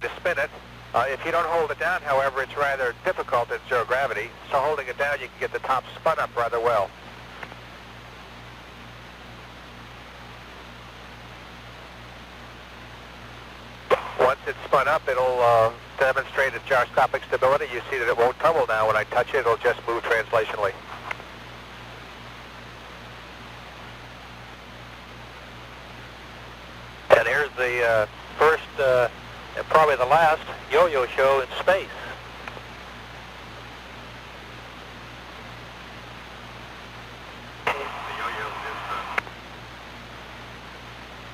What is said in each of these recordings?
to spin it. If you don't hold it down, however, it's rather difficult at zero gravity, so holding it down you can get the top spun up rather well. Once it's spun up, it'll demonstrate its gyroscopic stability. You see that it won't tumble now. When I touch it, it'll just move translationally. And here's the first and probably the last yo-yo show in space.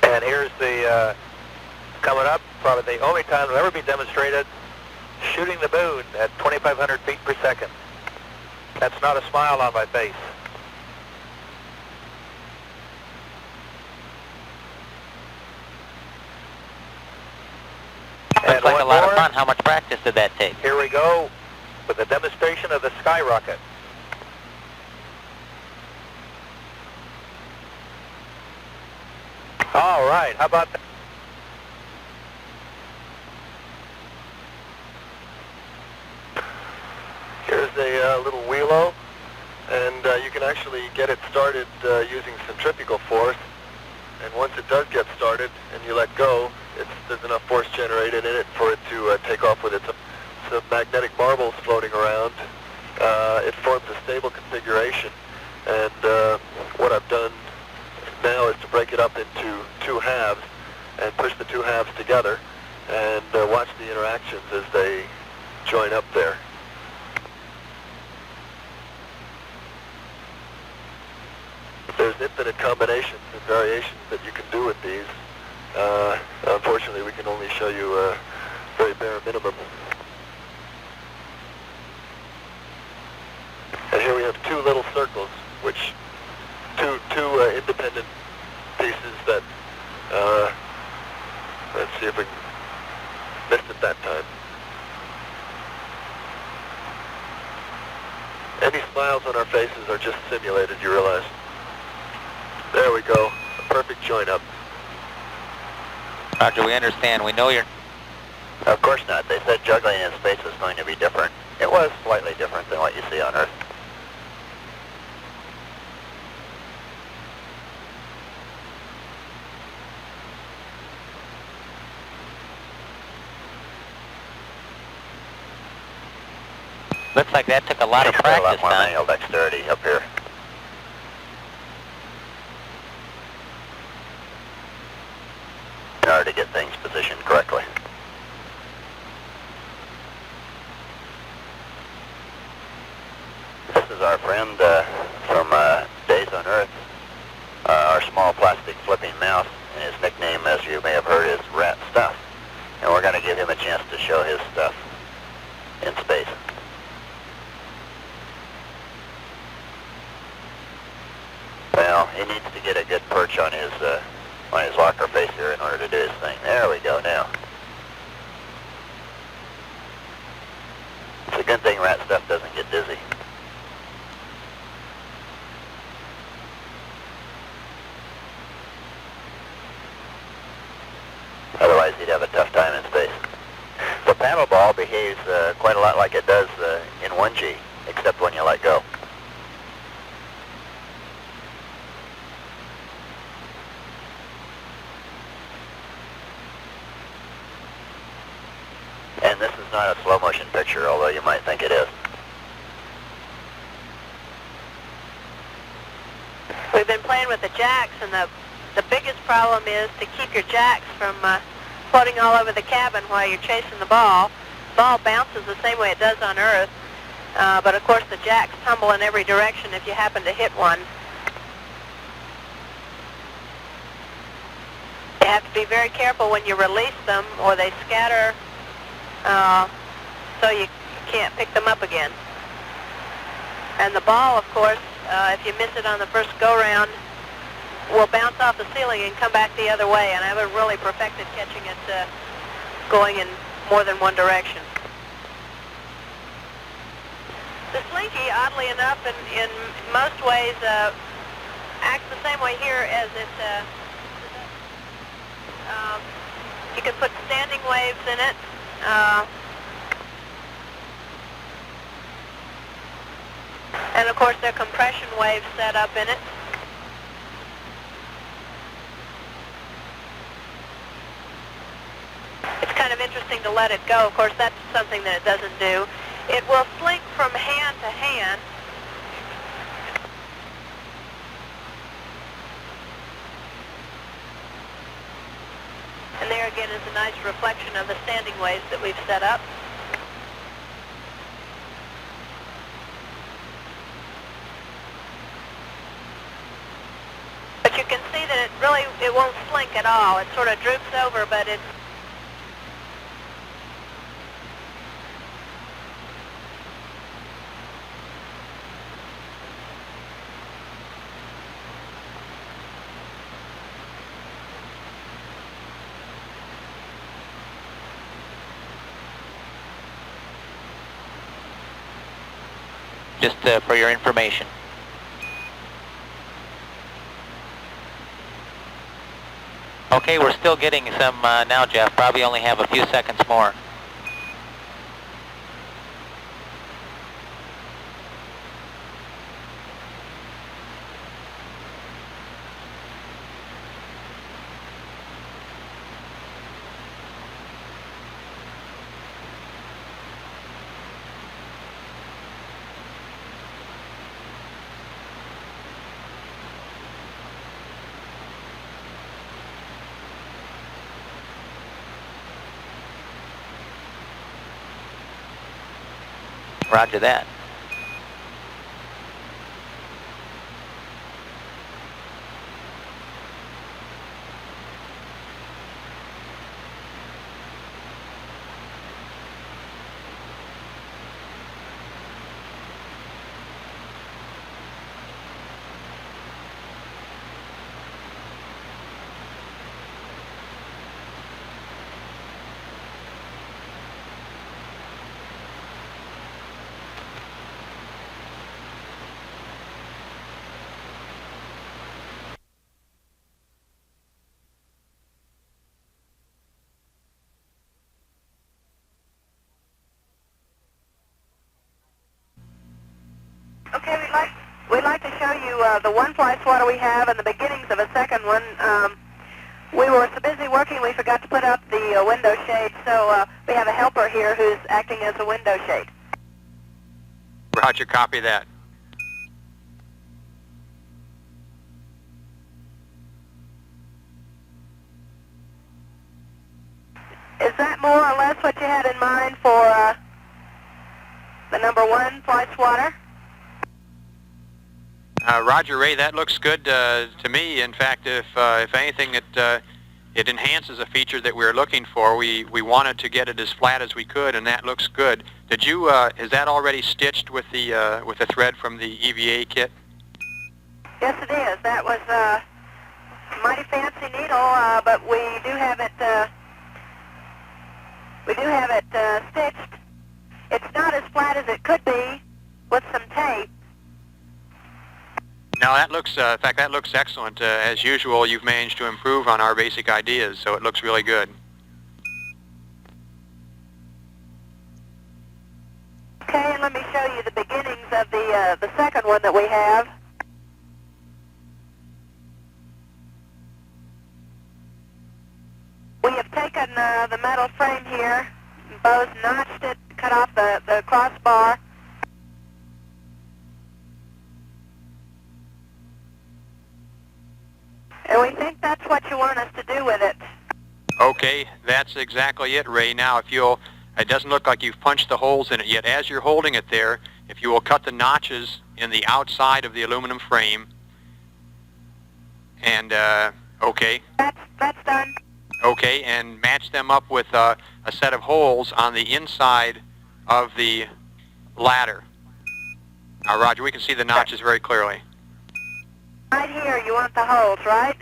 And here's the coming up, probably the only time it'll ever be demonstrated, shooting the moon at 2,500 feet per second. That's not a smile on my face. Looks like a lot of fun. How much practice did that take? Here we go with a demonstration of the skyrocket. All right, how about that? Here's a little wheelo, and you can actually get it started using centrifugal force. And once it does get started and you let go, there's enough force generated in it for it to take off with its some magnetic marbles floating around. It forms a stable configuration, and what I've done now is to break it up into two halves and push the two halves together and watch the interactions as they join up there. There's infinite combinations and variations that you can do with these. Unfortunately, we can only show you a very bare minimum. And here we have two little circles, which two independent pieces that, let's see if we missed it that time. Any smiles on our faces are just simulated, you realize. There we go, a perfect join up. Roger, we understand. We know you're... Of course not. They said juggling in space was going to be different. It was slightly different than what you see on Earth. Looks like that took a lot of practice, a lot more huh? manual dexterity up here. In order to get things positioned correctly. This is our friend from Days on Earth, our small plastic flipping mouse, and his nickname, as you may have heard, is Rat Stuff. And we're going to give him a chance to show his stuff in space. Well, he needs to get a good perch on his locker face here in order to do his thing. There we go now. It's a good thing Rat Stuff doesn't get dizzy. Otherwise he'd have a tough time in space. The paddle ball behaves quite a lot like it does in 1G, except when you let go. And this is not a slow motion picture, although you might think it is. We've been playing with the jacks, and the biggest problem is to keep your jacks from floating all over the cabin while you're chasing the ball. The ball bounces the same way it does on Earth, but of course the jacks tumble in every direction if you happen to hit one. You have to be very careful when you release them, or they scatter so you can't pick them up again. And the ball, of course, if you miss it on the first go-round, will bounce off the ceiling and come back the other way, and I haven't really perfected catching it going in more than one direction. The Slinky, oddly enough, in most ways, acts the same way here as it... you can put standing waves in it, And of course there are compression waves set up in it. It's kind of interesting to let it go. Of course that's something that it doesn't do. It will slink from hand to hand. And there again is a nice reflection of the standing waves that we've set up. But you can see that it won't slink at all. It sort of droops over, but it's just for your information. Okay, we're still getting some now, Jeff. Probably only have a few seconds more. Roger that. okay. We'd like to show you the one fly swatter we have and the beginnings of a second one. We were so busy working we forgot to put up the window shade, so we have a helper here who's acting as a window shade. Roger, copy that. Is that more or less what you had in mind for the number one fly swatter? Roger, Ray, that looks good to me. In fact, if anything, it enhances a feature that we were looking for. We wanted to get it as flat as we could, and that looks good. Did you? Is that already stitched with the thread from the EVA kit? Yes, it is. That was a mighty fancy needle, but we do have it. Stitched. It's not as flat as it could be with some tape. No, that looks, in fact, that looks excellent. As usual, you've managed to improve on our basic ideas, so it looks really good. Okay, and let me show you the beginnings of the second one that we have. We have taken the metal frame here, Bo's notched it, cut off the crossbar. And we think that's what you want us to do with it. Okay, that's exactly it, Ray. Now, if you'll, it doesn't look like you've punched the holes in it yet. As you're holding it there, if you will cut the notches in the outside of the aluminum frame, and, okay. That's done. Okay, and match them up with a set of holes on the inside of the ladder. Now, Roger, we can see the notches very clearly. Right here, you want the holes, right?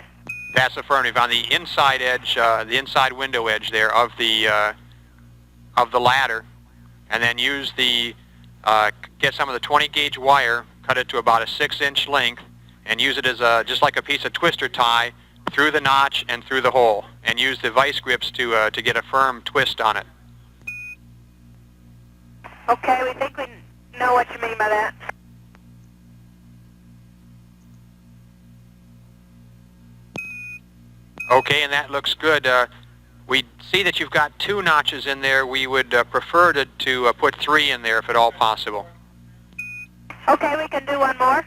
That's affirmative. On the inside edge, the inside window edge there of the ladder, and then use the get some of the 20 gauge wire, cut it to about a 6-inch length, and use it as just like a piece of twister tie through the notch and through the hole, and use the vice grips to get a firm twist on it. Okay, we think we know what you mean by that. Okay, and that looks good. We see that you've got 2 notches in there. We would prefer to put 3 in there if at all possible. Okay, we can do one more.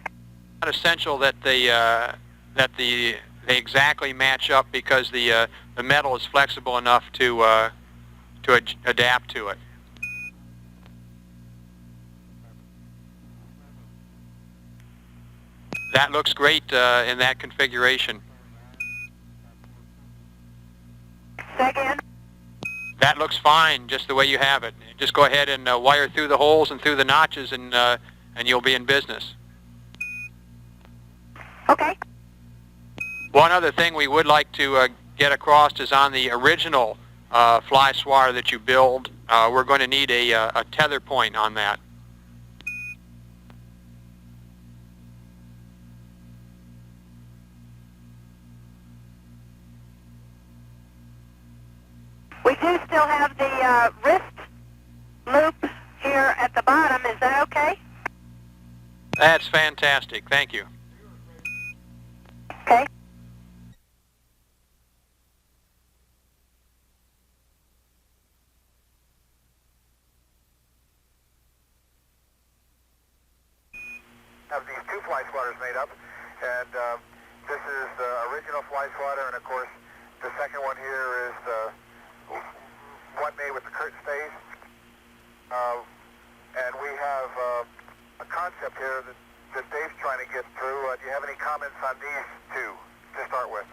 Not essential that they exactly match up because the metal is flexible enough to adapt to it. That looks great in that configuration. Say again? That looks fine, just the way you have it. Just go ahead and wire through the holes and through the notches, and you'll be in business. Okay. One other thing we would like to get across is on the original fly swatter that you build, we're going to need a tether point on that. We do still have the wrist loop here at the bottom. Is that okay? That's fantastic. Thank you. Okay. Have these 2 fly swatters made up, and this is the original fly swatter, and of course the second one here is the one made with the curtain stays. And we have a concept here that Dave's trying to get through. Do you have any comments on these 2 to start with?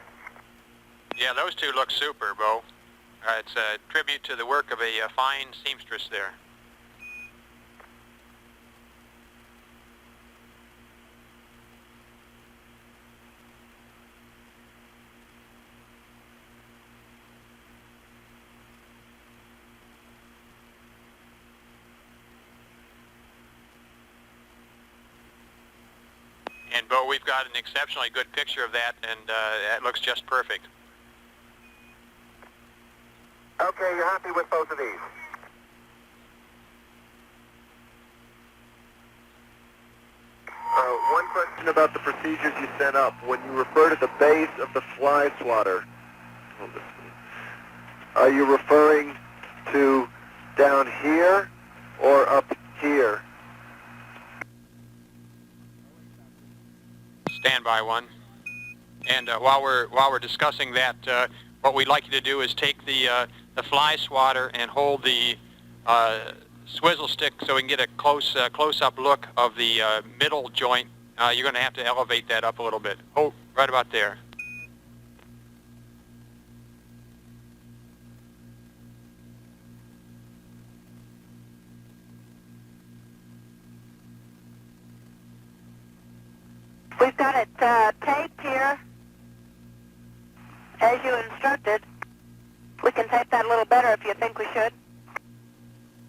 Yeah, those 2 look super, Bo. It's a tribute to the work of a fine seamstress there. And Bo, we've got an exceptionally good picture of that, and that looks just perfect. Okay, you're happy with both of these? One question about the procedures you set up. When you refer to the base of the fly swatter, are you referring to down here or up here? Standby 1. And while we're discussing that, what we'd like you to do is take the fly swatter and hold the swizzle stick so we can get a close-up look of the middle joint. You're going to have to elevate that up a little bit. Oh, right about there. We've got it taped here as you instructed. We can tape that a little better if you think we should.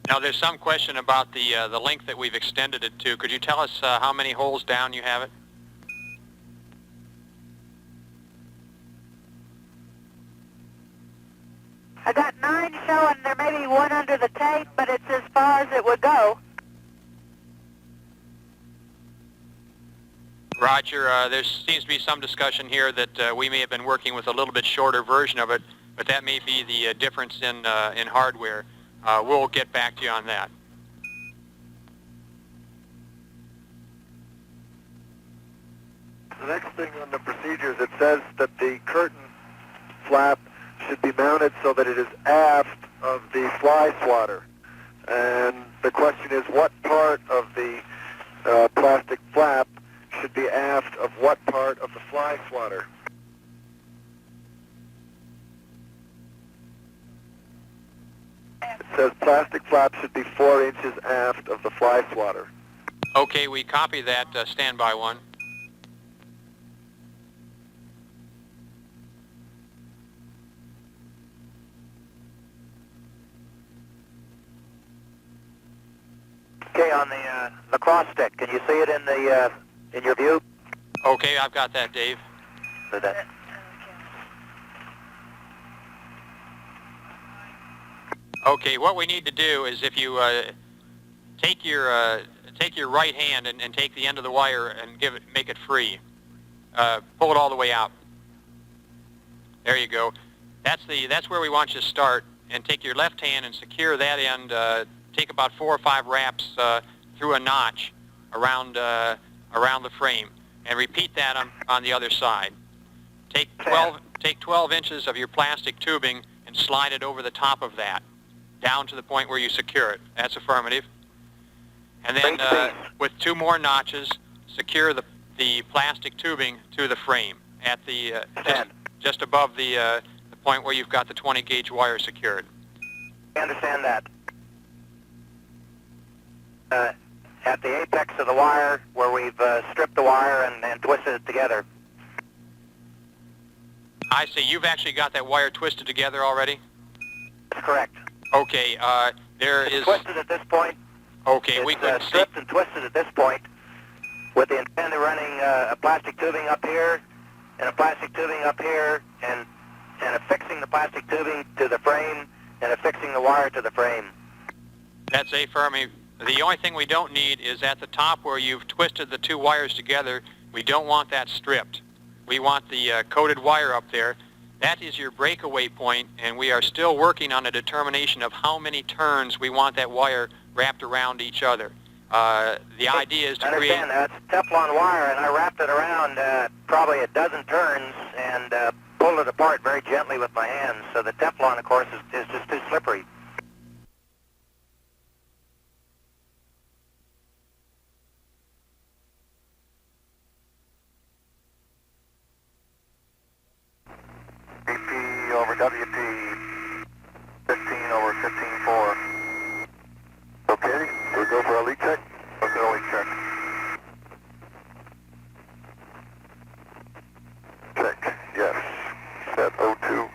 Now, there's some question about the length that we've extended it to. Could you tell us how many holes down you have it? I got 9 showing. There may be 1 under the tape, but it's as far as it would go. Roger, there seems to be some discussion here that we may have been working with a little bit shorter version of it, but that may be the difference in hardware. We'll get back to you on that. The next thing on the procedures, it says that the curtain flap should be mounted so that it is aft of the fly swatter. And the question is, what part of the plastic flap should be aft of what part of the fly swatter? It says plastic flap should be 4 inches aft of the fly swatter. Okay, we copy that. Standby 1. Okay, on the cross stick, can you see it in your view? Okay, I've got that, Dave. So that, Okay, what we need to do is if you take your right hand and take the end of the wire and make it free. Pull it all the way out. There you go. That's where we want you to start. And take your left hand and secure that end. Take about 4 or 5 wraps through a notch around the frame, and repeat that on the other side. Take 12 inches of your plastic tubing and slide it over the top of that, down to the point where you secure it. That's affirmative. And then with 2 more notches, secure the plastic tubing to the frame at the just above the point where you've got the 20 gauge wire secured. I understand that. At the apex of the wire, where we've stripped the wire and twisted it together. I see. You've actually got that wire twisted together already? That's correct. Okay, there is... Twisted at this point. Okay, we could see... stripped and twisted at this point, with the intent of running a plastic tubing up here, and a plastic tubing up here, and affixing the plastic tubing to the frame, and affixing the wire to the frame. That's affirmative. The only thing we don't need is at the top where you've twisted the 2 wires together, we don't want that stripped. We want the coated wire up there. That is your breakaway point, and we are still working on a determination of how many turns we want that wire wrapped around each other. The idea is to create... I understand. That's Teflon wire, and I wrapped it around probably a dozen turns and pulled it apart very gently with my hands. So the Teflon, of course, is just too slippery. BP over WP, 15 over 15.4. Okay, we go for a leak check? Let's go leak check. Check, yes. Set 02.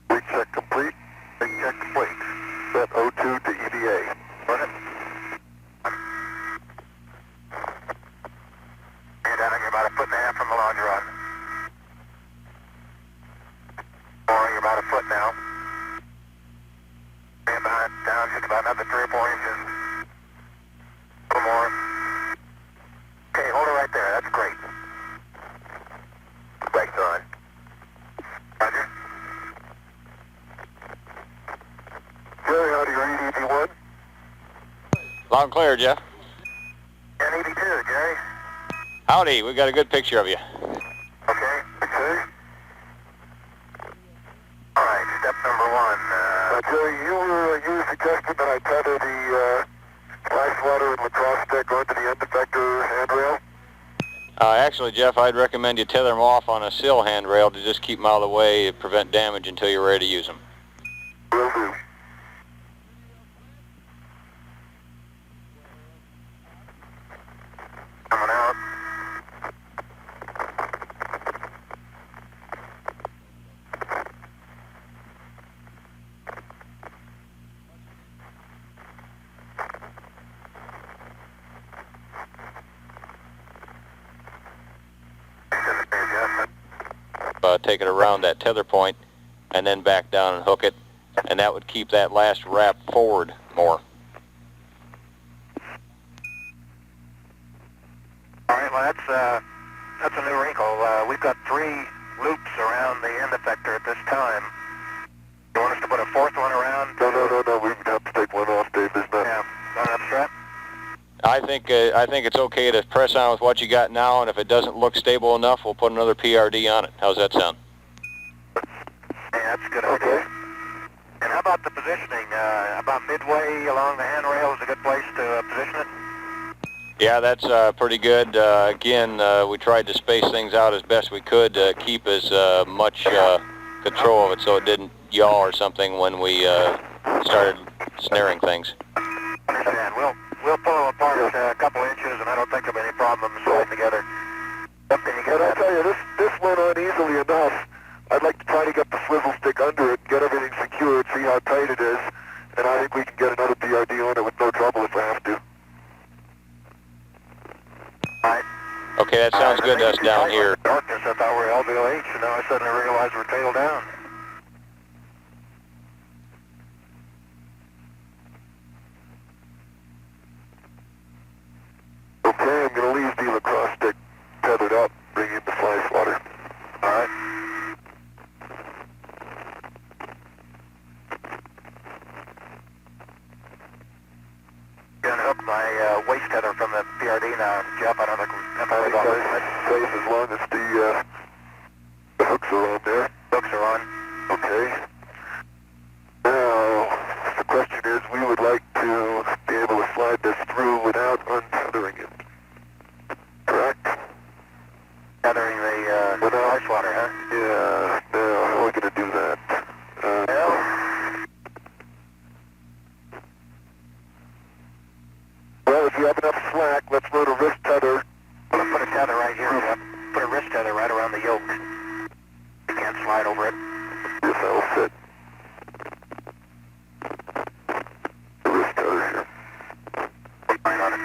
Leak check complete. Leak check complete. Set 02 to EVA. Run it. You're down here about 1.5 feet from the launch run. You're about a foot now. Stand behind, down just about another 3 or 4 inches. A little more. Okay, hold it right there. That's great. Brakes on. Roger. Jerry, how do you read EV1? Loud and clear, Jeff. And EV2, Jerry. Howdy, we got a good picture of you. Okay, okay. All right, step number 1. Jerry, you were suggesting that I tether the flash water and lacrosse stick onto the end effector handrail? Actually, Jeff, I'd recommend you tether them off on a sill handrail to just keep them out of the way to prevent damage until you're ready to use them. Will do. Coming out. Take it around that tether point and then back down and hook it, and that would keep that last wrap forward more. All right, well, that's a new wrinkle. We've got 3 loops around the end effector at this time. You want us to put a 4th one around? No, we can have to take one off, Dave. There's not... Yeah, not enough strap? I think it's okay to press on with what you got now, and if it doesn't look stable enough, we'll put another PRD on it. How's that sound? Yeah, that's a good idea. And how about the positioning? About midway along the handrail is a good place to position it? Yeah, that's pretty good. Again, we tried to space things out as best we could to keep as much control of it so it didn't yaw or something when we started snaring things. Understand. We'll pull them apart a couple inches, and I don't think there'll be any problem sliding together. Can you get that? I tell you, this went on easily enough. I'd like to try to get the swivel stick under it, get everything secured, see how tight it is, and I think we can get another PRD on it with no trouble if I have to. Okay, that sounds good to us down here. Darkness, I thought we were LVOH, and now I suddenly realize we're tail down. Okay, I'm going to leave the lacrosse stick tethered up, bring in the fly swatter. All right. Going to hook my waist tether from the PRD now, Jeff. I don't think we've ever heard of it. That's safe as long as the hooks are on there. Hooks are on. Okay. Now, the question is, we would like to be able to slide this through without untethering it. Correct? Tethering the fly swatter, huh? Yeah. Now, how are we going to do that? Well, if you have enough slack, let's load a wrist tether. We'll put a tether right here, Jeff. Put a wrist tether right around the yoke. You can't slide over it. Yes, that'll fit. The wrist tether here. Put mine on it.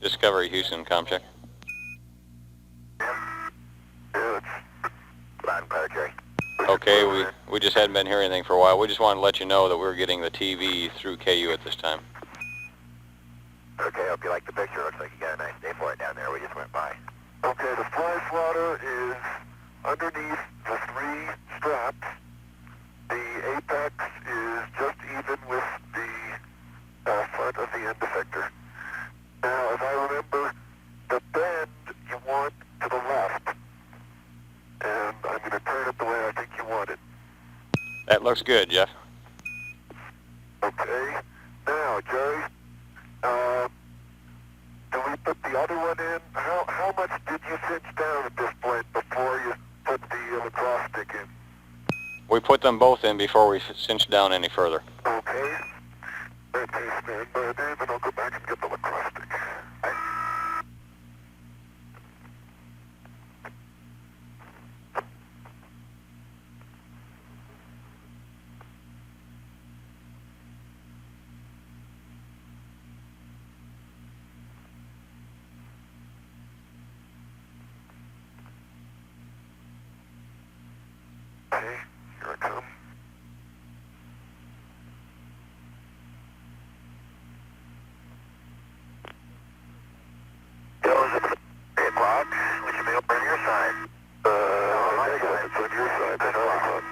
Discovery Houston, ComCheck. Yeah, it's Latin Cloud, Jerry. Okay, we just hadn't been hearing anything for a while. We just wanted to let you know that we're getting the TV through KU at this time. Okay, hope you like the picture. Looks like you got a nice day for it down there. We just went by. Okay, the fly swatter is underneath the 3 straps. The apex is just even with the front of the end effector. Now, if I remember, the bend you want to the left, and I'm going to turn it the way I think you want it. That looks good, Jeff. Okay. Now, Jerry, do we put the other one in? How much did you cinch down at this point before you put the lacrosse stick in? We put them both in before we cinched down any further. Okay. Okay, stand by, Dave, and I'll go back and get the lacrosse stick. Okay, here I come. Is it 8 o'clock? We should be over on your side. I guess it's on your side, then I thought.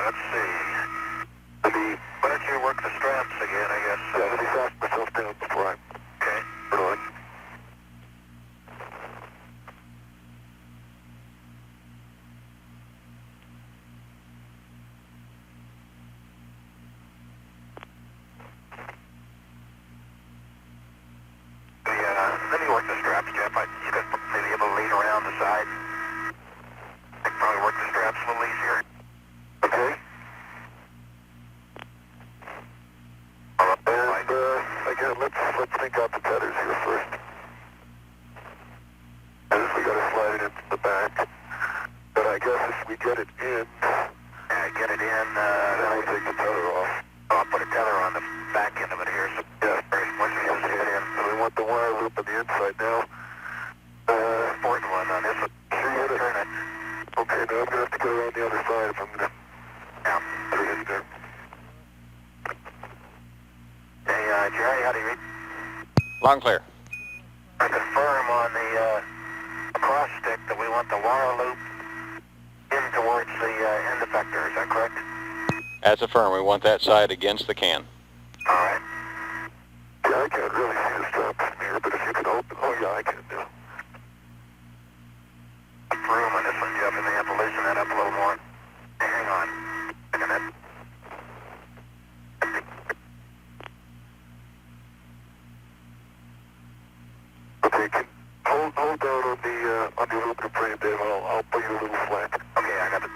Let's see. Why don't you work the straps again, I guess? Yeah, let me fasten myself down before I... Okay. Put on. Let me work the straps, Jeff. You could maybe able to lean around the side. I can probably work the straps a little easier. Okay. And again, let's think out the tethers here first. As we got to slide it in from the back. But I guess if we get it in, then we take the tether off. I'll put a tether on the back end of it here. So yeah, once we get it in, so we want the wire loop on the inside now. Important one on this one. Sure, turn it. Okay, now I'm gonna have to get around the other side if I'm gonna. Yeah. Put it in there. Hey, Jerry, how do you read? Loud and clear. I confirm on the cross stick that we want the wire loop in towards the end effector. Is that correct? That's affirmed. We want that side against the can. All right. Yeah, I can't really see the strap from here, but if you can open... Oh, yeah, I can do. Room on this one, Jeff, and they have to loosen that up a little more. Hang on. Second that. Okay, hold down on the aluminum frame, Dave. I'll put you a little slack. Okay, I got it.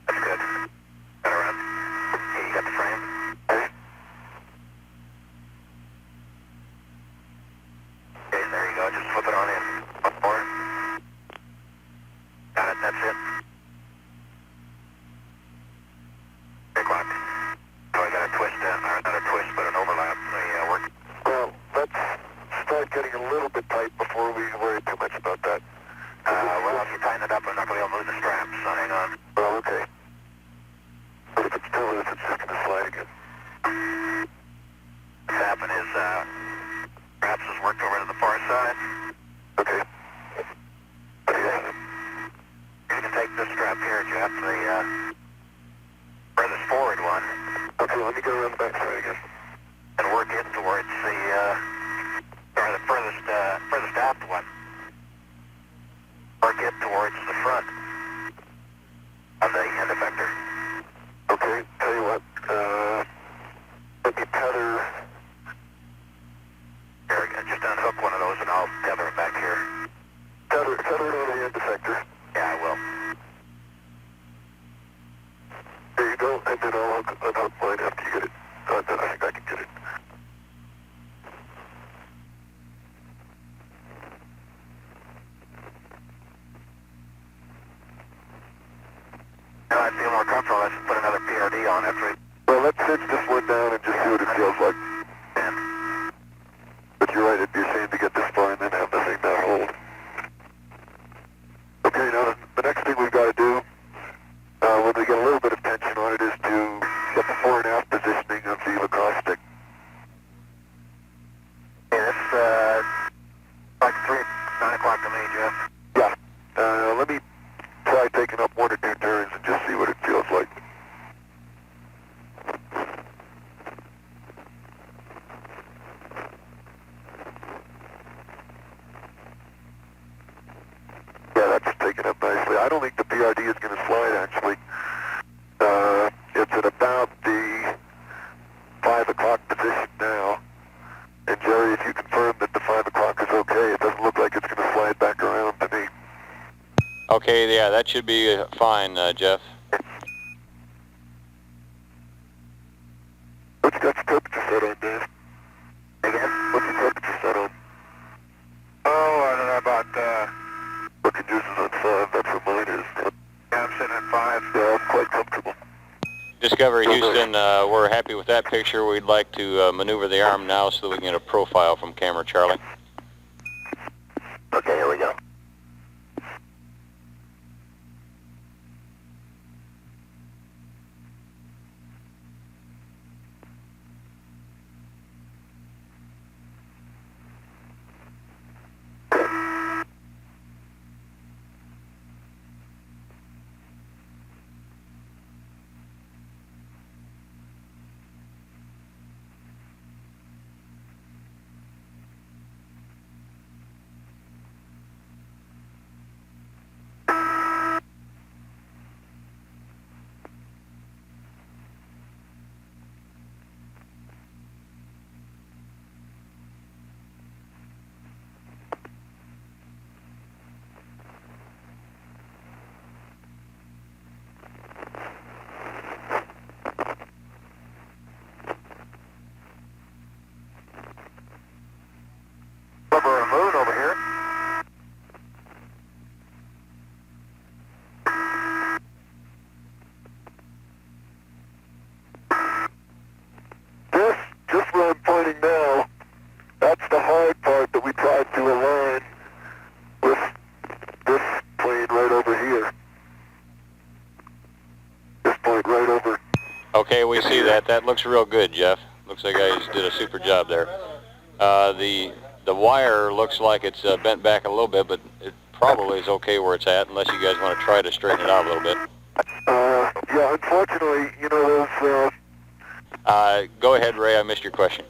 That's good. Got around. Okay, you got the frame? Okay. Okay, there you go. Just flip it on in. One more. Got it. That's it. Big lock. So I got a twist in, or not a twist, but an overlap. They work. Well, let's start getting a little bit tight before we worry too much about that. Well, if you tighten it up, I'm not going to be able to move the straps, so hang on. Well, okay. But if it's still loose, it's just going to slide again. What's happened is, perhaps it's worked over to the far side. Okay. Okay. You can take this strap here, Jeff, the, furthest forward one. Okay, let me go around the back side again. And work it towards the furthest aft one. Work it towards the front of the end effector. Okay, tell you what, let me tether. Here, just unhook one of those and I'll tether it back here. Tether it on the end effector. Yeah, I will. There you go, and then I'll unhook mine after you get it done. I think I can get it. Now I feel more comfortable. Let's put another PRD on after it. Well, let's cinch this one down and just see what it feels like. But you're right, it'd be a shame to get this far and then have the thing not hold. Okay, now the next thing we've got to do, when we get a little bit of tension on it, is to get the fore and aft positioning of the lacrosse stick. Okay, that's like 9 o'clock to me, Jeff. Yeah. Let me try taking up 1 or 2 turns and just see what it feels like. Yeah, that's taken up nicely. I don't think the PRD is going to slide, actually. It's at about the 5 o'clock position now. And Jerry, if you confirm that the 5 o'clock is okay, it doesn't look like it's going to slide back around to me. Okay, yeah, that should be fine, Jeff. What you got your temperature set on, Dave? Again? What's your temperature set on? Oh, I don't know about, looking juices on 5, that's what mine is. Yeah, I'm sitting at 5. Yeah, I'm quite comfortable. Discovery Houston, we're happy with that picture. We'd like to maneuver the arm now so that we can get a profile from camera Charlie. Okay, here we go. Okay, we see that. That looks real good, Jeff. Looks like you guys did a super job there. The wire looks like it's bent back a little bit, but it probably is okay where it's at, unless you guys want to try to straighten it out a little bit. Yeah, unfortunately, you know, those, Go ahead, Ray. I missed your question.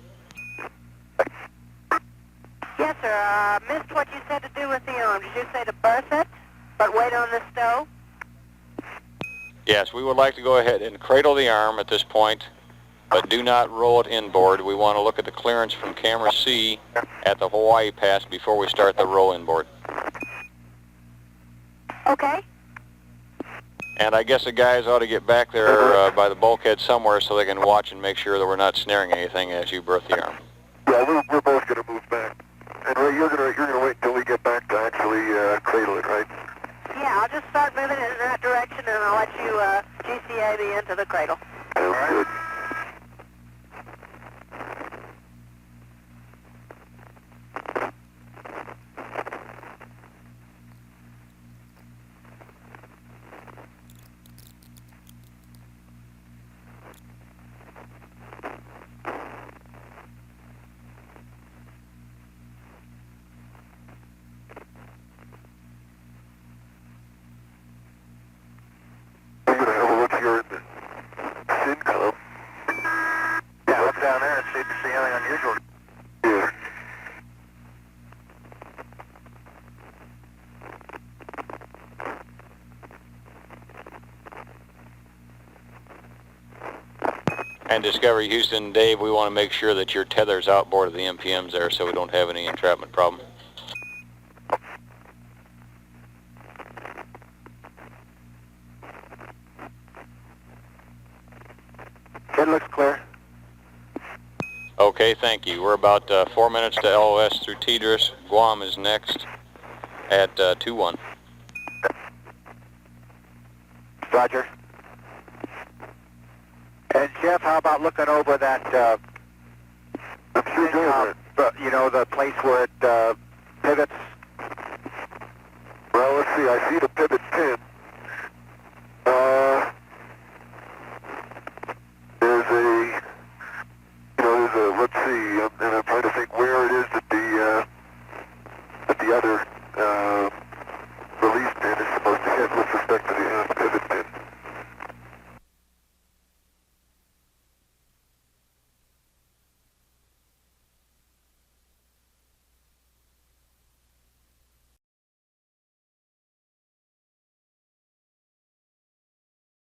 Yes, sir. Missed what you said to do with the arm. Did you say to berth it, but wait on the stove? Yes, we would like to go ahead and cradle the arm at this point, but do not roll it inboard. We want to look at the clearance from camera C at the Hawaii pass before we start the roll inboard. Okay. And I guess the guys ought to get back there by the bulkhead somewhere so they can watch and make sure that we're not snaring anything as you berth the arm. yeah, we're both going to move back. And Ray, you're gonna wait until we get back to actually cradle it, right? Yeah, I'll just start moving it in that direction, and I'll let you GCA me into the cradle. Sounds good. We're gonna have a look here in the SIN column. Yeah, look down there and see if you see anything unusual. Yeah. And Discovery Houston, Dave, we want to make sure that your tether's outboard of the MPMs there so we don't have any entrapment problem. It looks clear. Okay, thank you. We're about 4 minutes to LOS through Tidris. Guam is next at 2-1. Roger. And Jeff, how about looking over that, I'm sure doing it. you know, the place where it pivots? Well, let's see. I see the pivot pin.